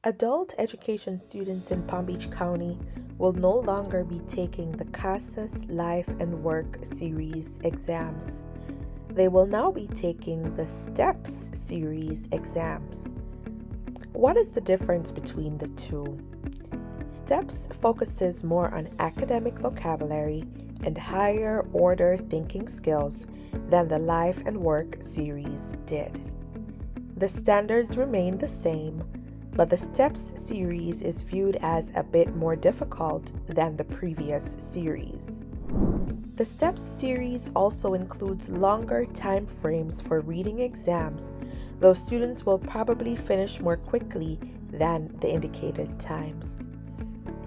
Adult education students in Palm Beach County will no longer be taking the CASAS Life and Work Series exams. They will now be taking the STEPS Series exams. What is the difference between the two? STEPS focuses more on academic vocabulary and higher order thinking skills than the Life and Work series did. The standards remain the same, but the STEPS series is viewed as a bit more difficult than the previous series. The STEPS series also includes longer time frames for reading exams, though students will probably finish more quickly than the indicated times.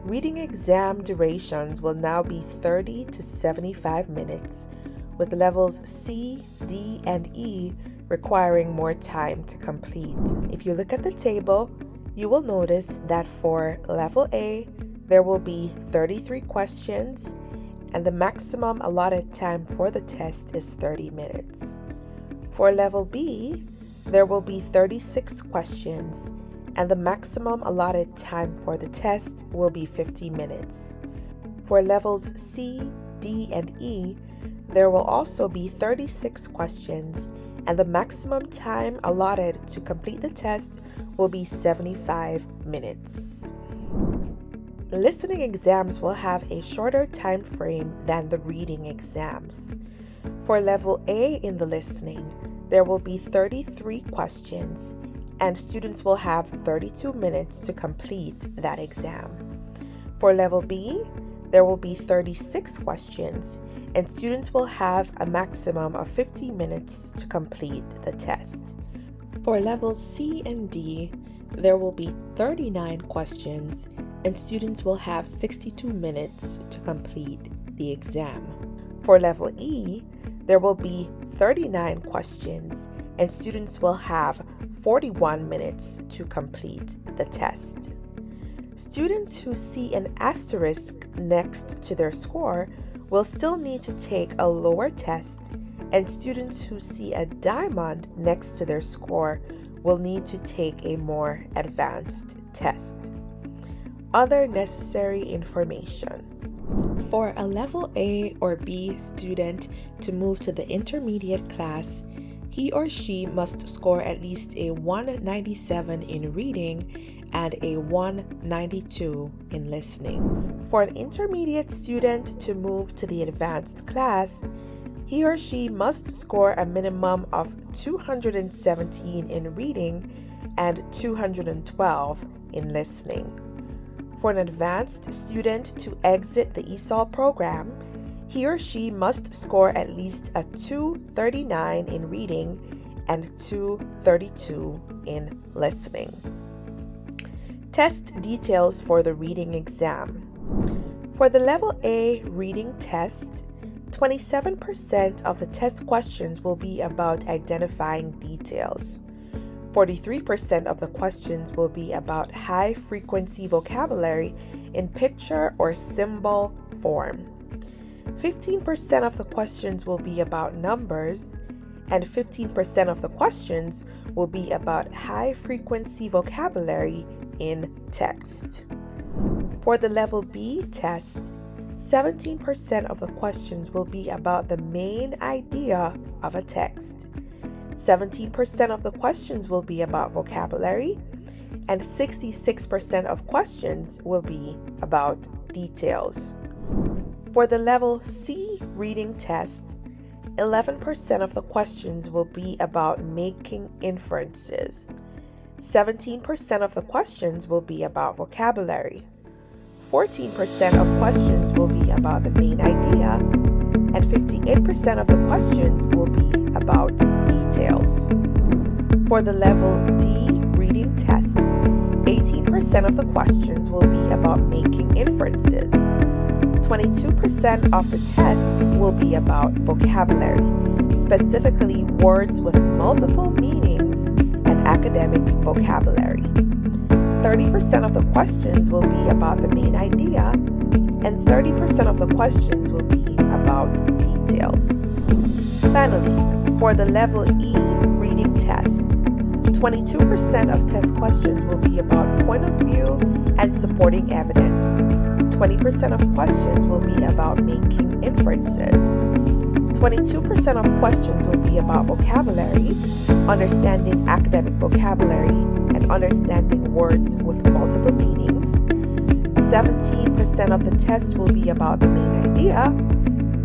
Reading exam durations will now be 30 to 75 minutes, with levels C, D, and E requiring more time to complete. If you look at the table, you will notice that for Level A, there will be 33 questions, and the maximum allotted time for the test is 30 minutes. For Level B, there will be 36 questions, and the maximum allotted time for the test will be 50 minutes. For Levels C, D, and E, there will also be 36 questions, and the maximum time allotted to complete the test will be 75 minutes. Listening exams will have a shorter time frame than the reading exams. For Level A in the listening, there will be 33 questions, and students will have 32 minutes to complete that exam. For Level B, there will be 36 questions, and students will have a maximum of 50 minutes to complete the test. For Levels C and D, there will be 39 questions, and students will have 62 minutes to complete the exam. For Level E, there will be 39 questions, and students will have 41 minutes to complete the test. Students who see an asterisk next to their score will still need to take a lower test, and students who see a diamond next to their score will need to take a more advanced test. Other necessary information. For a Level A or B student to move to the intermediate class, he or she must score at least a 197 in reading and a 192 in listening. For an intermediate student to move to the advanced class, he or she must score a minimum of 217 in reading and 212 in listening. For an advanced student to exit the ESOL program, he or she must score at least a 239 in reading and 232 in listening. Test details for the reading exam. For the Level A reading test, 27% of the test questions will be about identifying details. 43% of the questions will be about high-frequency vocabulary in picture or symbol form. 15% of the questions will be about numbers, and 15% of the questions will be about high-frequency vocabulary in text. For the Level B test, 17% of the questions will be about the main idea of a text. 17% of the questions will be about vocabulary, and 66% of questions will be about details. For the Level C reading test, 11% of the questions will be about making inferences. 17% of the questions will be about vocabulary. 14% of questions will be about the main idea, and 58% of the questions will be about details. For the Level D reading test, 18% of the questions will be about making inferences. 22% of the test will be about vocabulary, specifically words with multiple meanings and academic vocabulary. 30% of the questions will be about the main idea, and 30% of the questions will be about details. Finally, for the Level E reading test, 22% of test questions will be about point of supporting evidence. 20% of questions will be about making inferences. 22% of questions will be about vocabulary, understanding academic vocabulary, and understanding words with multiple meanings. 17% of the test will be about the main idea,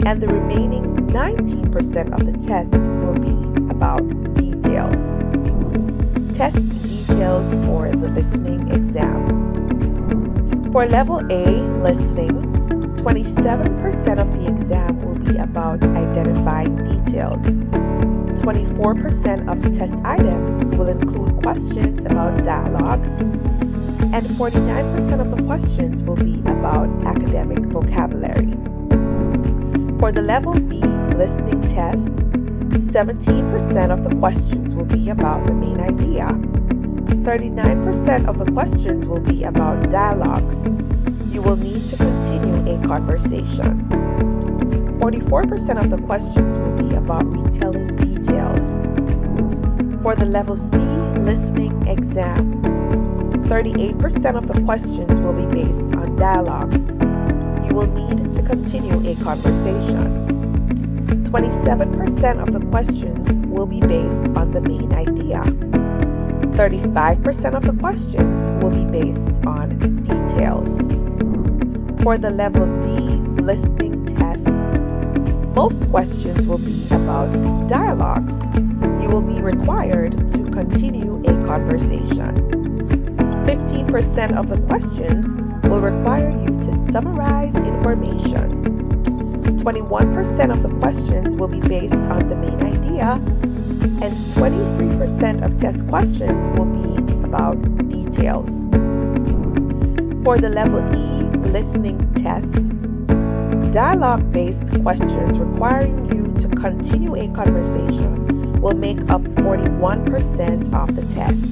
and the remaining 19% of the test will be about details. Test details for the listening exam. For Level A, listening, 27% of the exam will be about identifying details. 24% of the test items will include questions about dialogues, and 49% of the questions will be about academic vocabulary. For the Level B listening test, 17% of the questions will be about the main idea. 39% of the questions will be about dialogues. You will need to continue a conversation. 44% of the questions will be about retelling details. For the Level C listening exam, 38% of the questions will be based on dialogues. You will need to continue a conversation. 27% of the questions will be based on the main idea. 35% of the questions will be based on details. For the Level D listening test, most questions will be about dialogues. You will be required to continue a conversation. 15% of the questions will require you to summarize information. 21% of the questions will be based on the main idea, and 23% of test questions will be about details. For the Level E listening test, dialogue-based questions requiring you to continue a conversation will make up 41% of the test.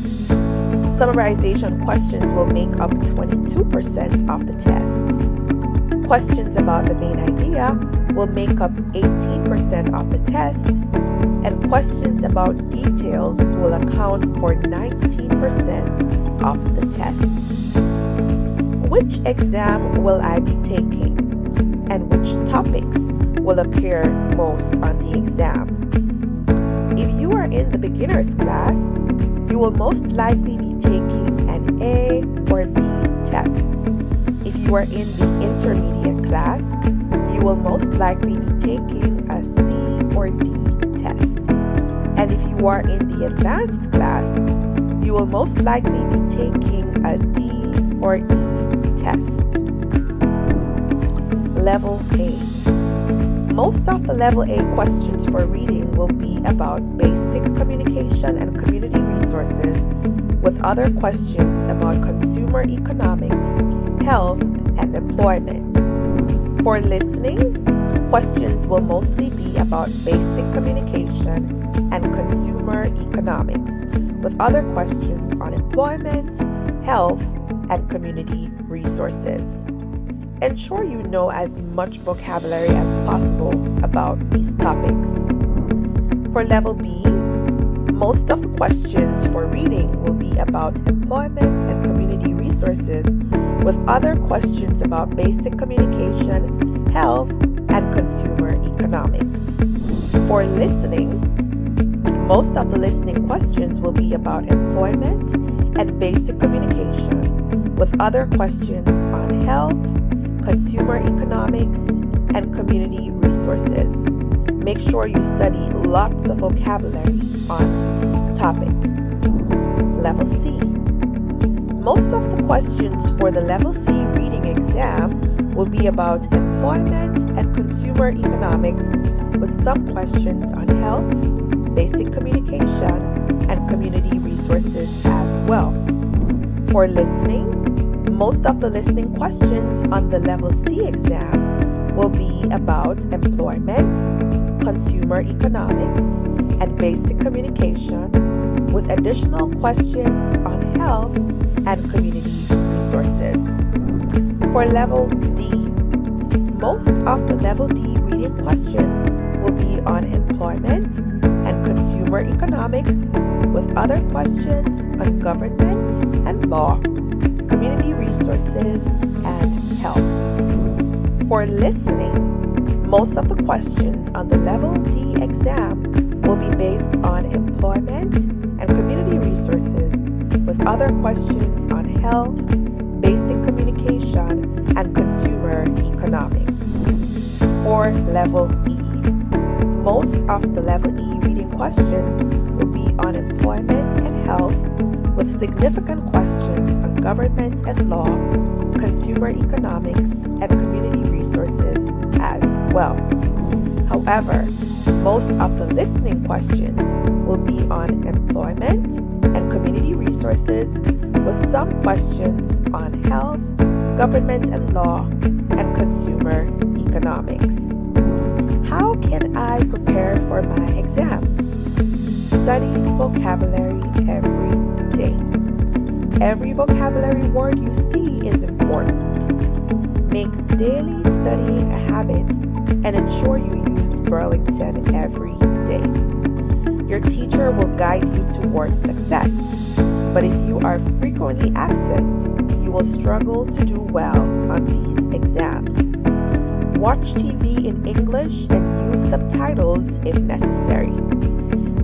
Summarization questions will make up 22% of the test. Questions about the main idea will make up 18% of the test, and questions about details will account for 19% of the test. Which exam will I be taking, and which topics will appear most on the exam? If you are in the beginner's class, you will most likely be taking an A or B test. If you are in the intermediate class, you will most likely be taking a C or D test. And if you are in the advanced class, you will most likely be taking a D or E test. Level A. Most of the Level A questions for reading will be about basic communication and community resources, with other questions about consumer economics, health, and employment. For listening, questions will mostly be about basic communication and consumer economics, with other questions on employment, health, and community resources. Ensure you know as much vocabulary as possible about these topics. For Level B, most of the questions for reading will be about employment and community resources, with other questions about basic communication, health, and consumer economics. For listening, most of the listening questions will be about employment and basic communication, with other questions on health, consumer economics, and community resources. Make sure you study lots of vocabulary on these topics. Level C. Most of the questions for the Level C reading exam will be about employment and consumer economics, with some questions on health, basic communication, and community resources as well. For listening, most of the listening questions on the Level C exam will be about employment, consumer economics, and basic communication, with additional questions on health and community resources. For Level D, most of the Level D reading questions will be on employment and consumer economics, with other questions on government and law, community resources, and health. For listening, most of the questions on the Level D exam will be based on employment and community resources, with other questions on health, basic communication, and consumer economics. For Level E, most of the Level E reading questions will be on employment and health, with significant questions on government and law, consumer economics, and community resources as well. However, most of the listening questions will be on employment and community resources, with some questions on health, government and law, and consumer economics. How can I prepare for my exam? Study vocabulary every day. Every vocabulary word you see is important. Make daily studying a habit and ensure you use Burlington every day. Your teacher will guide you toward success, but if you are frequently absent, you will struggle to do well on these exams. Watch TV in English and use subtitles if necessary.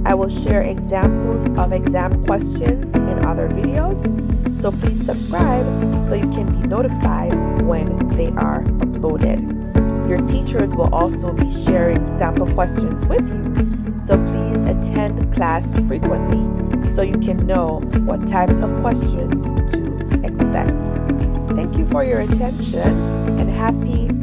I will share examples of exam questions in other videos, so please subscribe so you can be notified when they are uploaded. Your teachers will also be sharing sample questions with you, so please attend class frequently so you can know what types of questions to expect. Thank you for your attention and happy